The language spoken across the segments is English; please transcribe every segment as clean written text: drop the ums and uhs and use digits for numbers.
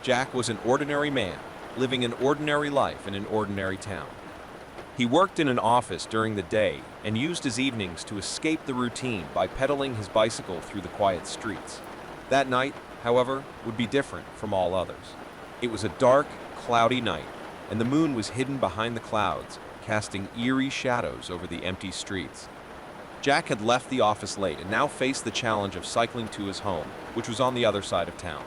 Jack was an ordinary man, living an ordinary life in an ordinary town. He worked in an office during the day and used his evenings to escape the routine by pedaling his bicycle through the quiet streets. That night, however, would be different from all others. It was a dark, cloudy night, and the moon was hidden behind the clouds, casting eerie shadows over the empty streets. Jack had left the office late and now faced the challenge of cycling to his home, which was on the other side of town.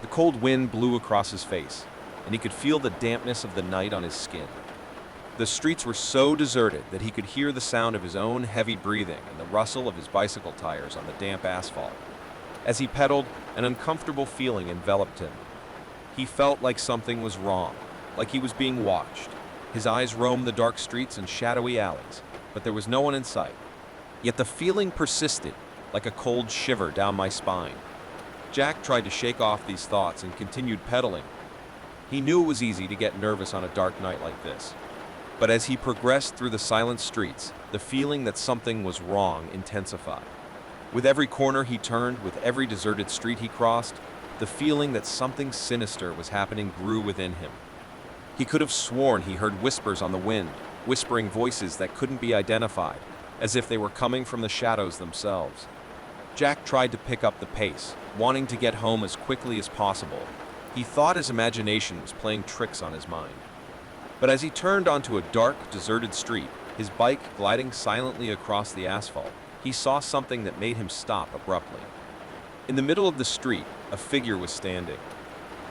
The cold wind blew across his face, and he could feel the dampness of the night on his skin. The streets were so deserted that he could hear the sound of his own heavy breathing and the rustle of his bicycle tires on the damp asphalt. As he pedaled, an uncomfortable feeling enveloped him. He felt like something was wrong, like he was being watched. His eyes roamed the dark streets and shadowy alleys, but there was no one in sight. Yet the feeling persisted, like a cold shiver down my spine. Jack tried to shake off these thoughts and continued pedaling. He knew it was easy to get nervous on a dark night like this. But as he progressed through the silent streets, the feeling that something was wrong intensified. With every corner he turned, with every deserted street he crossed, the feeling that something sinister was happening grew within him. He could have sworn he heard whispers on the wind, whispering voices that couldn't be identified, as if they were coming from the shadows themselves. Jack tried to pick up the pace, wanting to get home as quickly as possible. He thought his imagination was playing tricks on his mind. But as he turned onto a dark, deserted street, his bike gliding silently across the asphalt, he saw something that made him stop abruptly. In the middle of the street, a figure was standing.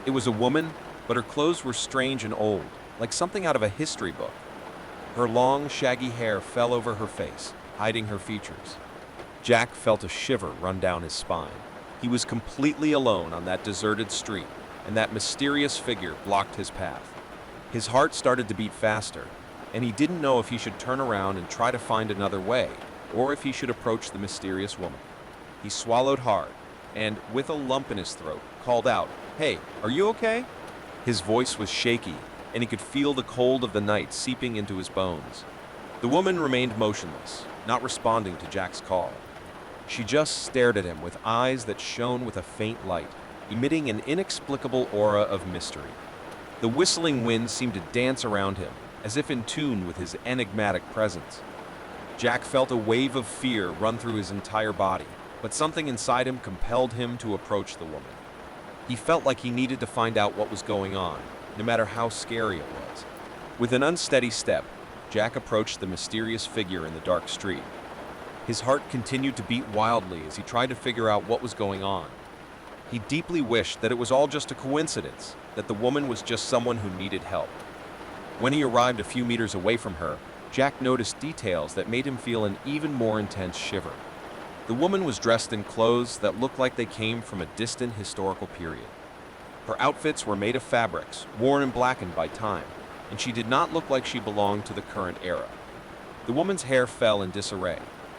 It was a woman, but her clothes were strange and old, like something out of a history book. Her long, shaggy hair fell over her face, hiding her features. Jack felt a shiver run down his spine. He was completely alone on that deserted street, and that mysterious figure blocked his path. His heart started to beat faster, and he didn't know if he should turn around and try to find another way, or if he should approach the mysterious woman. He swallowed hard, and, with a lump in his throat, called out, "Hey, are you okay?" His voice was shaky, and he could feel the cold of the night seeping into his bones. The woman remained motionless, not responding to Jack's call. She just stared at him with eyes that shone with a faint light, emitting an inexplicable aura of mystery. The whistling wind seemed to dance around him, as if in tune with his enigmatic presence. Jack felt a wave of fear run through his entire body, but something inside him compelled him to approach the woman. He felt like he needed to find out what was going on, no matter how scary it was. With an unsteady step, Jack approached the mysterious figure in the dark street. His heart continued to beat wildly as he tried to figure out what was going on. He deeply wished that it was all just a coincidence, that the woman was just someone who needed help. When he arrived a few meters away from her, Jack noticed details that made him feel an even more intense shiver. The woman was dressed in clothes that looked like they came from a distant historical period. Her outfits were made of fabrics, worn and blackened by time, and she did not look like she belonged to the current era. The woman's hair fell in disarray,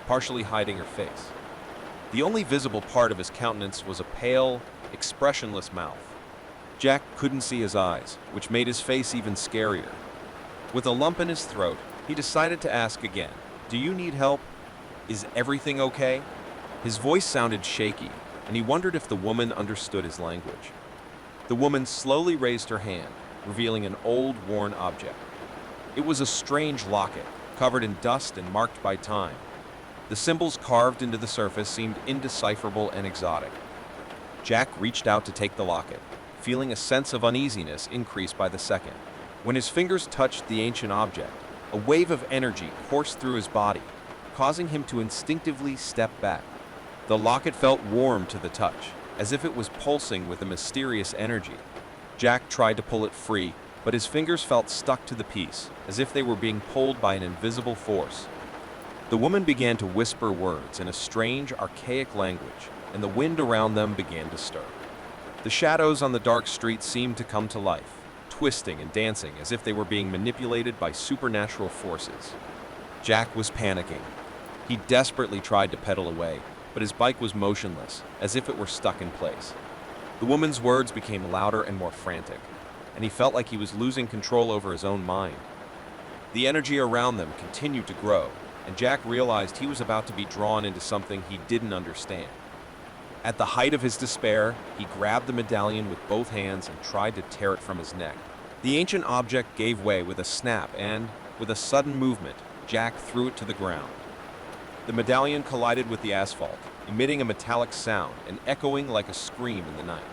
partially hiding her face. The only visible part of his countenance was a pale, expressionless mouth. Jack couldn't see his eyes, which made his face even scarier. With a lump in his throat, he decided to ask again, "Do you need help? Is everything okay?" His voice sounded shaky, and he wondered if the woman understood his language. The woman slowly raised her hand, revealing an old, worn object. It was a strange locket, covered in dust and marked by time. The symbols carved into the surface seemed indecipherable and exotic. Jack reached out to take the locket, feeling a sense of uneasiness increase by the second. When his fingers touched the ancient object, a wave of energy coursed through his body, causing him to instinctively step back. The locket felt warm to the touch, as if it was pulsing with a mysterious energy. Jack tried to pull it free, but his fingers felt stuck to the piece, as if they were being pulled by an invisible force. The woman began to whisper words in a strange, archaic language, and the wind around them began to stir. The shadows on the dark street seemed to come to life, twisting and dancing as if they were being manipulated by supernatural forces. Jack was panicking. He desperately tried to pedal away, but his bike was motionless, as if it were stuck in place. The woman's words became louder and more frantic, and he felt like he was losing control over his own mind. The energy around them continued to grow, and Jack realized he was about to be drawn into something he didn't understand. At the height of his despair, he grabbed the medallion with both hands and tried to tear it from his neck. The ancient object gave way with a snap and, with a sudden movement, Jack threw it to the ground. The medallion collided with the asphalt, emitting a metallic sound and echoing like a scream in the night.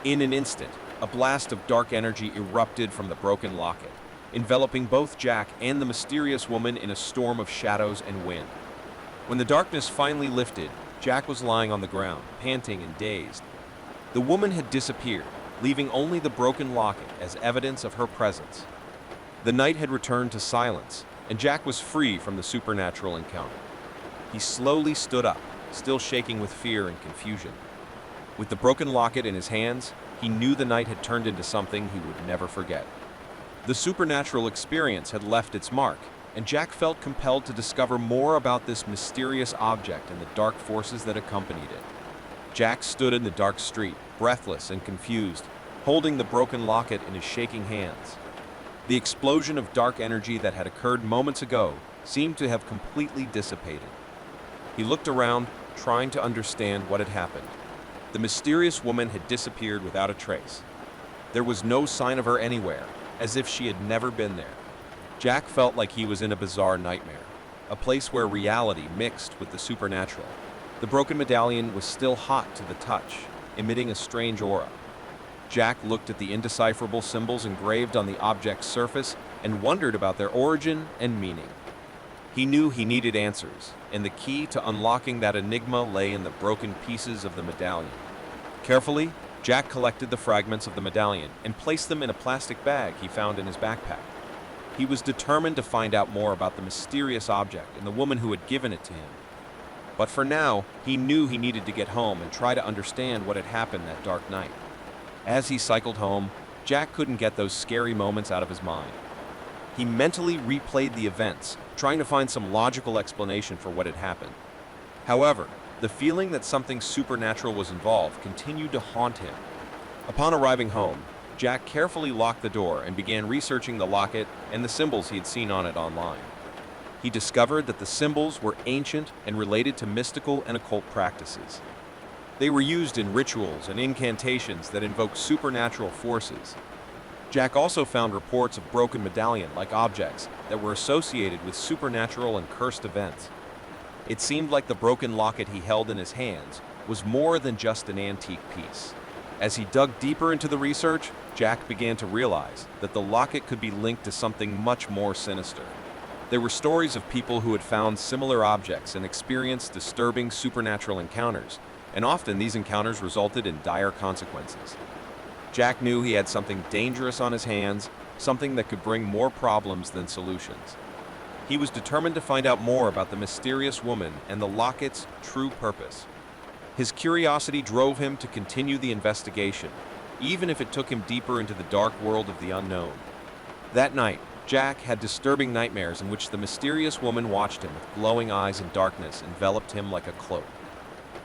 In an instant, a blast of dark energy erupted from the broken locket, enveloping both Jack and the mysterious woman in a storm of shadows and wind. When the darkness finally lifted, Jack was lying on the ground, panting and dazed. The woman had disappeared, leaving only the broken locket as evidence of her presence. The night had returned to silence, and Jack was free from the supernatural encounter. He slowly stood up, still shaking with fear and confusion. With the broken locket in his hands, he knew the night had turned into something he would never forget. The supernatural experience had left its mark, and Jack felt compelled to discover more about this mysterious object and the dark forces that accompanied it. Jack stood in the dark street, breathless and confused, holding the broken locket in his shaking hands. The explosion of dark energy that had occurred moments ago seemed to have completely dissipated. He looked around, trying to understand what had happened. The mysterious woman had disappeared without a trace. There was no sign of her anywhere, as if she had never been there. Jack felt like he was in a bizarre nightmare, a place where reality mixed with the supernatural. The broken medallion was still hot to the touch, emitting a strange aura. Jack looked at the indecipherable symbols engraved on the object's surface and wondered about their origin and meaning. He knew he needed answers, and the key to unlocking that enigma lay in the broken pieces of the medallion. Carefully, Jack collected the fragments of the medallion and placed them in a plastic bag he found in his backpack. He was determined to find out more about the mysterious object and the woman who had given it to him. But for now, he knew he needed to get home and try to understand what had happened that dark night. As he cycled home, Jack couldn't get those scary moments out of his mind. He mentally replayed the events, trying to find some logical explanation for what had happened. However, the feeling that something supernatural was involved continued to haunt him. Upon arriving home, Jack carefully locked the door and began researching the locket and the symbols he had seen on it online. He discovered that the symbols were ancient and related to mystical and occult practices. They were used in rituals and incantations that invoked supernatural forces. Jack also found reports of broken medallion-like objects that were associated with supernatural and cursed events. It seemed like the broken locket he held in his hands was more than just an antique piece. As he dug deeper into the research, Jack began to realize that the locket could be linked to something much more sinister. There were stories of people who had found similar objects and experienced disturbing supernatural encounters, and often these encounters resulted in dire consequences. Jack knew he had something dangerous on his hands, something that could bring more problems than solutions. He was determined to find out more about the mysterious woman and the locket's true purpose. His curiosity drove him to continue the investigation, even if it took him deeper into the dark world of the unknown. That night, Jack had disturbing nightmares in which the mysterious woman watched him with glowing eyes and darkness enveloped him like a cloak.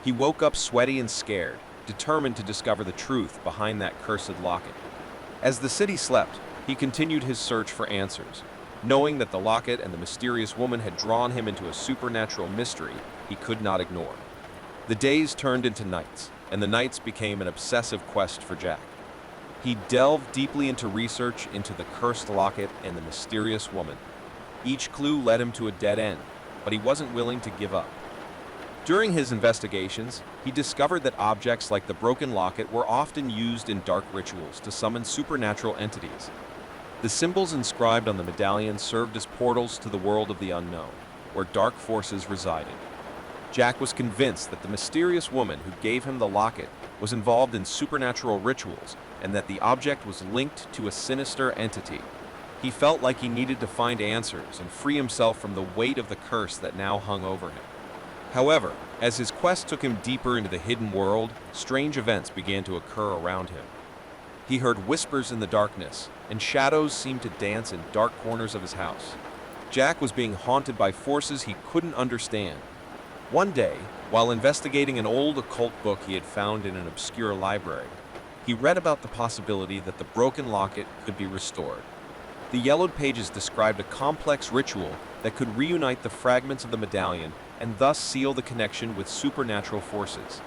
He woke up sweaty and scared, determined to discover the truth behind that cursed locket. As the city slept, he continued his search for answers, knowing that the locket and the mysterious woman had drawn him into a supernatural mystery he could not ignore. The days turned into nights, and the nights became an obsessive quest for Jack. He delved deeply into research into the cursed locket and the mysterious woman. Each clue led him to a dead end, but he wasn't willing to give up. During his investigations, he discovered that objects like the broken locket were often used in dark rituals to summon supernatural entities. The symbols inscribed on the medallion served as portals to the world of the unknown, where dark forces resided. Jack was convinced that the mysterious woman who gave him the locket was involved in supernatural rituals and that the object was linked to a sinister entity. He felt like he needed to find answers and free himself from the weight of the curse that now hung over him. However, as his quest took him deeper into the hidden world, strange events began to occur around him. He heard whispers in the darkness, and shadows seemed to dance in dark corners of his house. Jack was being haunted by forces he couldn't understand. One day, while investigating an old occult book he had found in an obscure library, he read about the possibility that the broken locket could be restored. The yellowed pages described a complex ritual that could reunite the fragments of the medallion and thus seal the connection with supernatural forces.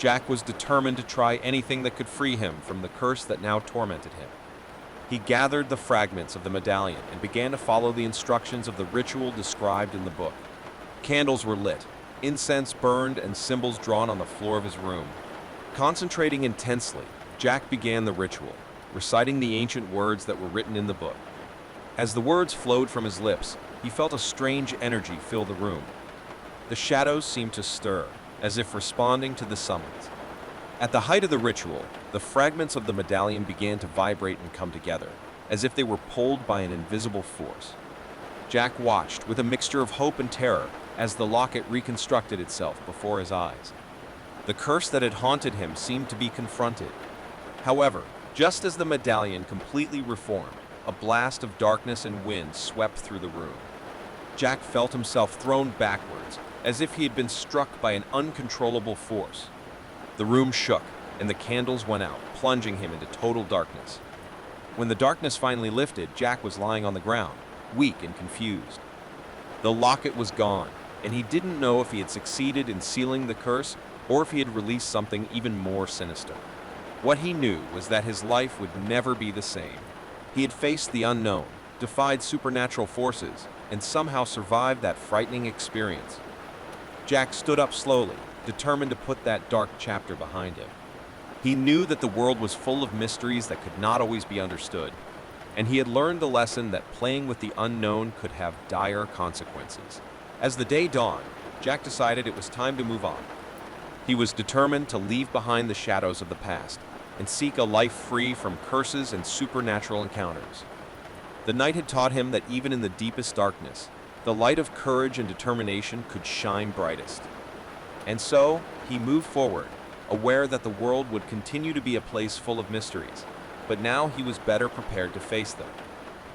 Jack was determined to try anything that could free him from the curse that now tormented him. He gathered the fragments of the medallion and began to follow the instructions of the ritual described in the book. Candles were lit, incense burned, and symbols drawn on the floor of his room. Concentrating intensely, Jack began the ritual, reciting the ancient words that were written in the book. As the words flowed from his lips, he felt a strange energy fill the room. The shadows seemed to stir, as if responding to the summons. At the height of the ritual, the fragments of the medallion began to vibrate and come together, as if they were pulled by an invisible force. Jack watched with a mixture of hope and terror as the locket reconstructed itself before his eyes. The curse that had haunted him seemed to be confronted. However, just as the medallion completely reformed, a blast of darkness and wind swept through the room. Jack felt himself thrown backwards, as if he had been struck by an uncontrollable force. The room shook, and the candles went out, plunging him into total darkness. When the darkness finally lifted, Jack was lying on the ground, weak and confused. The locket was gone, and he didn't know if he had succeeded in sealing the curse or if he had released something even more sinister. What he knew was that his life would never be the same. He had faced the unknown, defied supernatural forces, and somehow survived that frightening experience. Jack stood up slowly, determined to put that dark chapter behind him. He knew that the world was full of mysteries that could not always be understood, and he had learned the lesson that playing with the unknown could have dire consequences. As the day dawned, Jack decided it was time to move on. He was determined to leave behind the shadows of the past and seek a life free from curses and supernatural encounters. The night had taught him that even in the deepest darkness, the light of courage and determination could shine brightest. And so, he moved forward, aware that the world would continue to be a place full of mysteries, but now he was better prepared to face them.